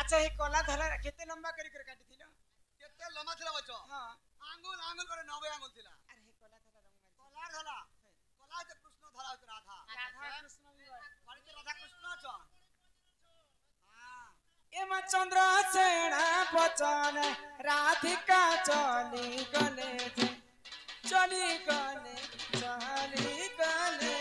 अच्छा हे कोला धला केते लंबा करी कर काटी थिलो केते लंबा थिला बच्चो हां आंगुल आंगुल करे 90 आंगुल थिला अरे हे कोला धला रंग कोला धला कोला ते कृष्ण धला होत राधा राधा कृष्ण भी बाड़ी के राधा कृष्ण छ हां एमा चंद्र सेना बचन राधिका चली गले चली गले चली गले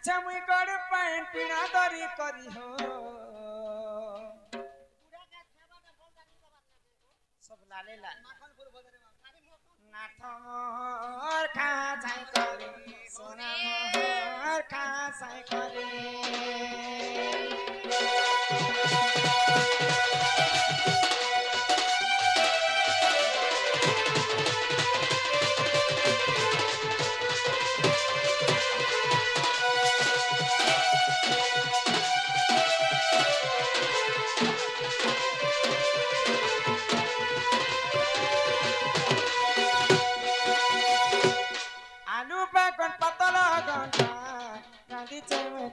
चमुई गड़ पैंट पिना दरी करी हो सब लाले लाल नाथ मोर खा जाय करी सोना मोर खा जाय करी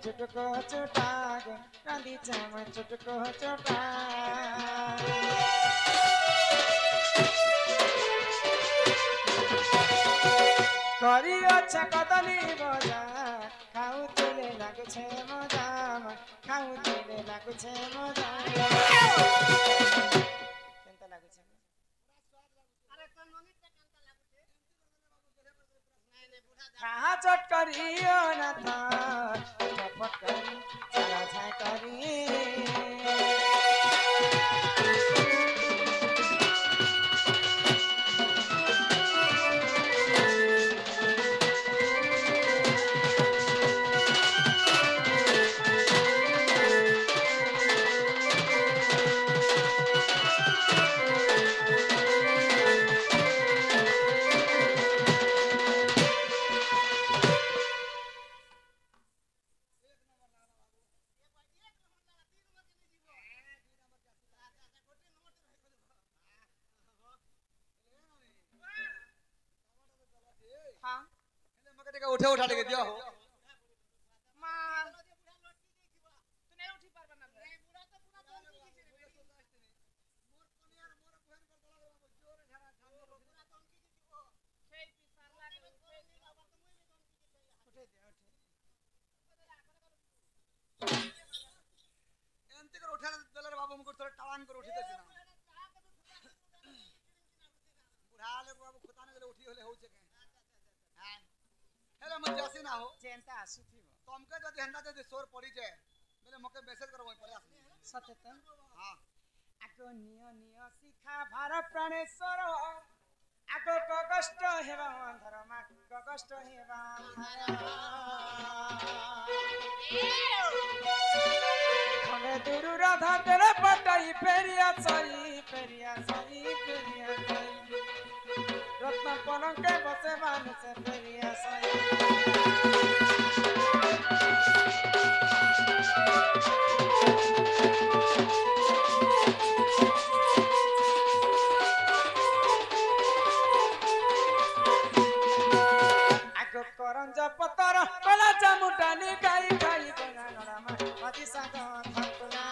चुटको चुटाग रांधी चम चुटको चुटा करी अच्छा कदली बजा खाऊ तेले लागु छे मजा खाऊ तेले लागु छे मजा केनता लागु छे अरे तो नमित केनता लागु छे नहीं नहीं बुढ़ा कहां चट करियो ना था चपट करी चला छाय करी हां हेले मके टेका उठे उठा के दिया हो मां तू नहीं उठी पारबा ना नहीं बुढ़ा तो पूरा दम की छी रे मोर कनियार मोर बहन कर दला जोर झरा छाम पूरा दम की छी वो खेल पी सारला के खेल नी बाबा तो मुई भी दम की उठे दे एंते कर उठा दलर बाबू मुकर थोड़ा टावांग कर उठी देसी ना बुढ़ा ले बाबू खुताने गले उठी होले हो छे के हां हेले मन जासी ना हो जेंता आसुथी तुमके जदी हंडा जदी सोर पड़ी जाए बेले मके मैसेज करबो पड़े आस सत्य त हां आगो नियो नियो शिखा भार प्राणेश्वर आगो कष्ट हेबा धर्म कष्ट हेबा खले दुरु राधा तेरे पटाई पेरिया सई रत्न पलंके बसे मान से पेरिया सई आगो करंज पतर कला चामुटानी गाई गाई गना नडमा मति साग थकुना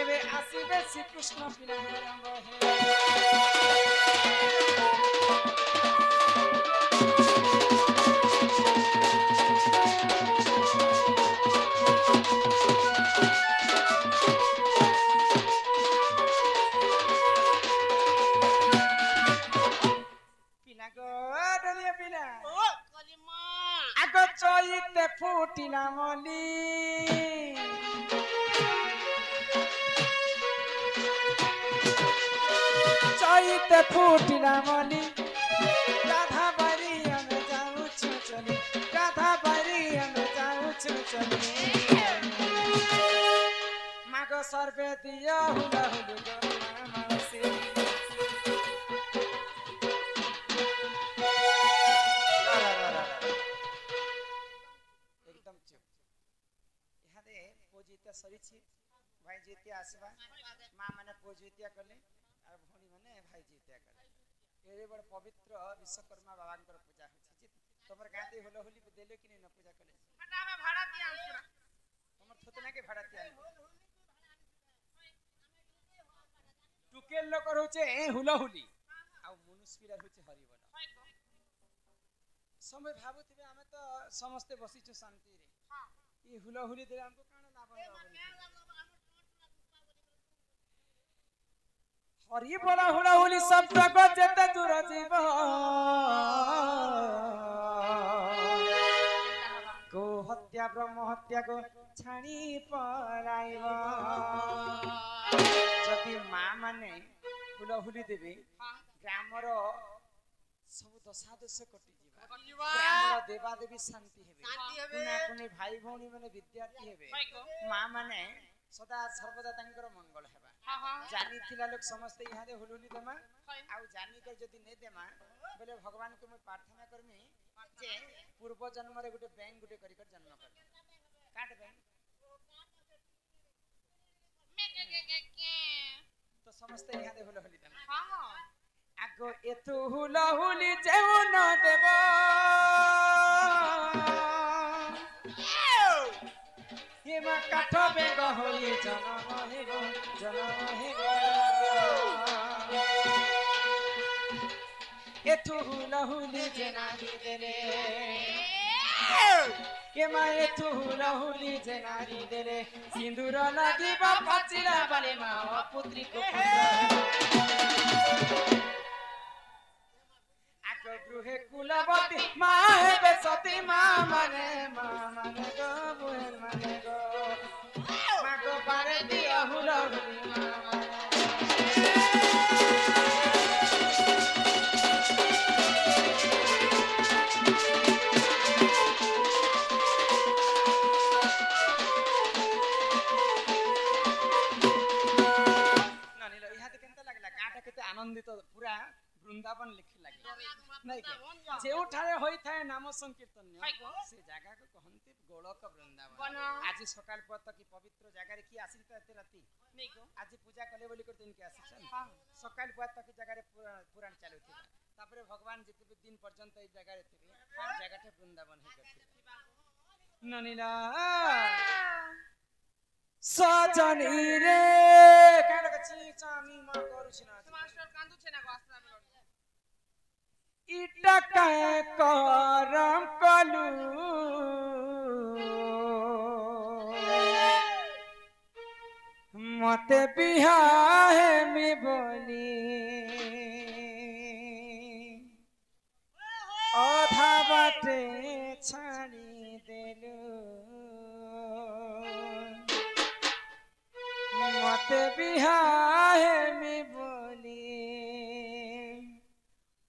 যেবে আসিবে শ্রীকৃষ্ণ বিনায় রঙ্গ হে পিনা গো ডলিয়া পিনা ও কলিমা আগ চইতে ফুটিলা মলি চইতে ফুটিলা মলি রাধা বাড়ি আমি যাউছু চলি রাধা বাড়ি আমি যাউছু চলি মাগ সর্বে দিয় হুলা হুলু গো মাউসী एकदम चुप इहादे पूजिता सरीछि भाई जीतिया आसबा मां माने पूजितिया कले और भणी माने भाई जीतिया कले एरे बड़ पवित्र विश्वकर्मा बाबांकर पूजा होछि जे तमर गाते होलो होली देले कि न पूजा कले हटा में भाड़ा दिया अंसुरा तमर थोतना के भाड़ा तिया टुकेल लोकर होचे हुलो हुली आ मनुष्यरा होचे हरिबल समय भाबुथिबे हमें तो समस्त बसिछु शांति रे हां ई हुलो हुली दे हमको काना लाभ हरि बोला हुला हुली शब्द को जेते दूर जीव को हत्या ब्रह्म हत्या को छाणी पराइब जति मां माने हुला हुली देबे ग्रामर सब दशा दश कटि जीवा ग्रामर देवा देवी शांति हेबे शांति हेबे कुना कुनी भाई भौणी माने विद्यार्थी हेबे मां माने सदा सर्वदा तांकर मंगल हेबा हां हां जानी थिला लोग समस्त इहादे हुलुली देमा आउ जानी कर जदी नै देमा बोले भगवान को मैं प्रार्थना करमी जे पूर्व जन्म रे गुटे बैंक गुटे करी कर जन्म कर काट बैंक तो समस्त इहादे हुलुली देमा हां हां आगो एतु हुलुली जेउ न देब हेमा काठ बेग होई जनम हेगो एतु हुलुली जेनारी देले हेमा एतु हुलुली जेनारी देले सिंदूर लागिबा फाचिला बाले मा पुत्री को आगो गृहे कुलवती मा हेबे सती मा माने गो बुहेर माने गो मागो पारे दिया हुलुली मा आनंदित पूरा वृंदावन लिखि लागे नहीं के जेउ ठारे होई थाए नाम संकीर्तन से जगह को कहंती गोलक वृंदावन आज सकाल पर तक पवित्र जगह रे की आसी त एते राती नहीं को आज पूजा कले बोली कर दिन के आसी हां सकाल पर तक जगह रे पुराण चालू थी तापरे भगवान जिते दिन पर्यंत ए जगह रे थिबे जगह थे वृंदावन हे करथि ननीला सजनी रे काडक ची चामी मा करूछि ना मास्टर कांदू छे ना गोस्ता में इटा काय करम कलू मते बिहाहे में बोली आधा बाटे छाड़ी देलू मते बिहाहे में बोली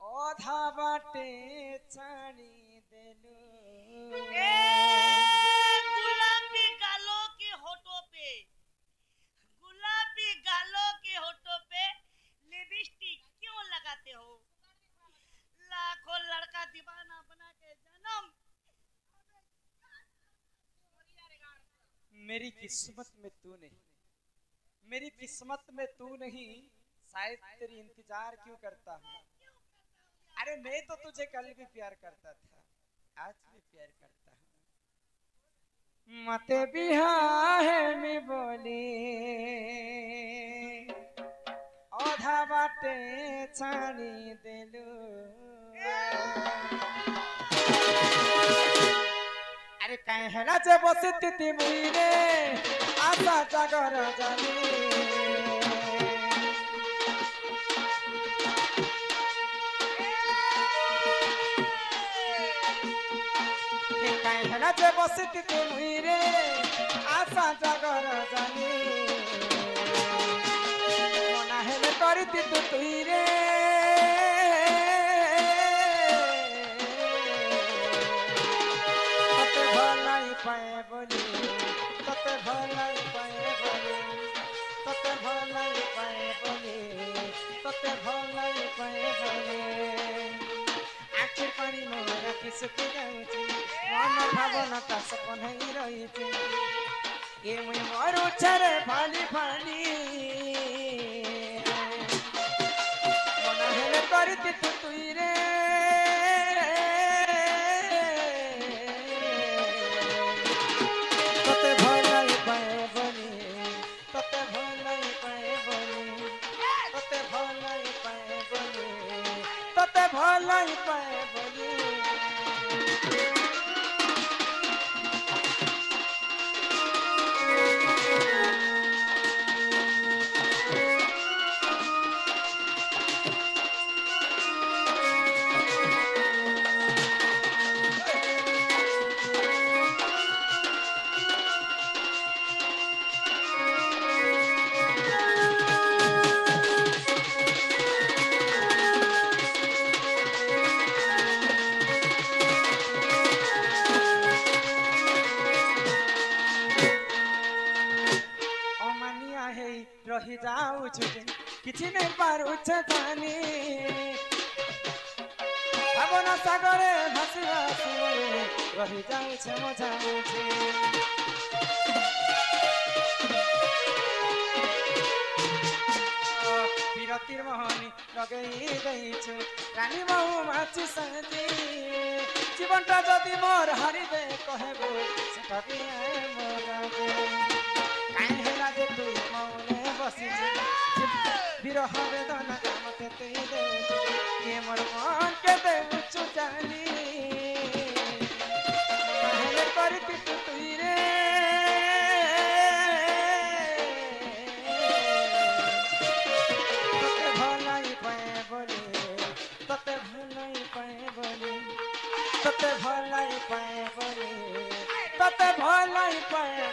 आधा बाटे छाड़ी देलू गुलाबी गालों के होठों पे लिपस्टिक क्यों लगाते हो लाखों लड़का दीवाना बना के जन्म मेरी किस्मत में तू नहीं मेरी किस्मत में तू नहीं शायद तेरी इंतजार क्यों करता हूँ अरे मैं तो तुझे कल भी प्यार करता था आज भी प्यार करता हूँ मते बिहाहे मी बोली अधा बाटे छाड़ी देलू अरे कहीं है ना जे बसती थी मुईरे आशा जागर जानी कहीं है ना जे बसती थी मुईरे आशा जागर जानी मना हेले करती तू तुईरे पाए बोली तते भलाई पाए बोली तते भलाई पाए बोली तते भलाई पाए बोली आखिर पानी मोरा की सुखी जाऊची मन भावना ता सपन ही रहीची ये मुई मोर उछरे फाली फाली मन हेले करती तू तुई रे भलाई पाए बोली रही जाऊ किसी नहीं पारुछ जानी भावना सागरे भासी भासी रही जाऊ मजा विरतिर मोहनी लगे देछु रानी बहु माची संजी जीवनटा जदि मोर हारी दे कहबो सेटा दिए मोर काई हेला जे तू मौने बसी विरह वेदना मते तुई दे के मोर मन के दे उच्च जानी हेले करती तू तुई रे तते भलाई पाए बोली तते भलाई पाए बोली तते भलाई पाए बोली तते भलाई पाए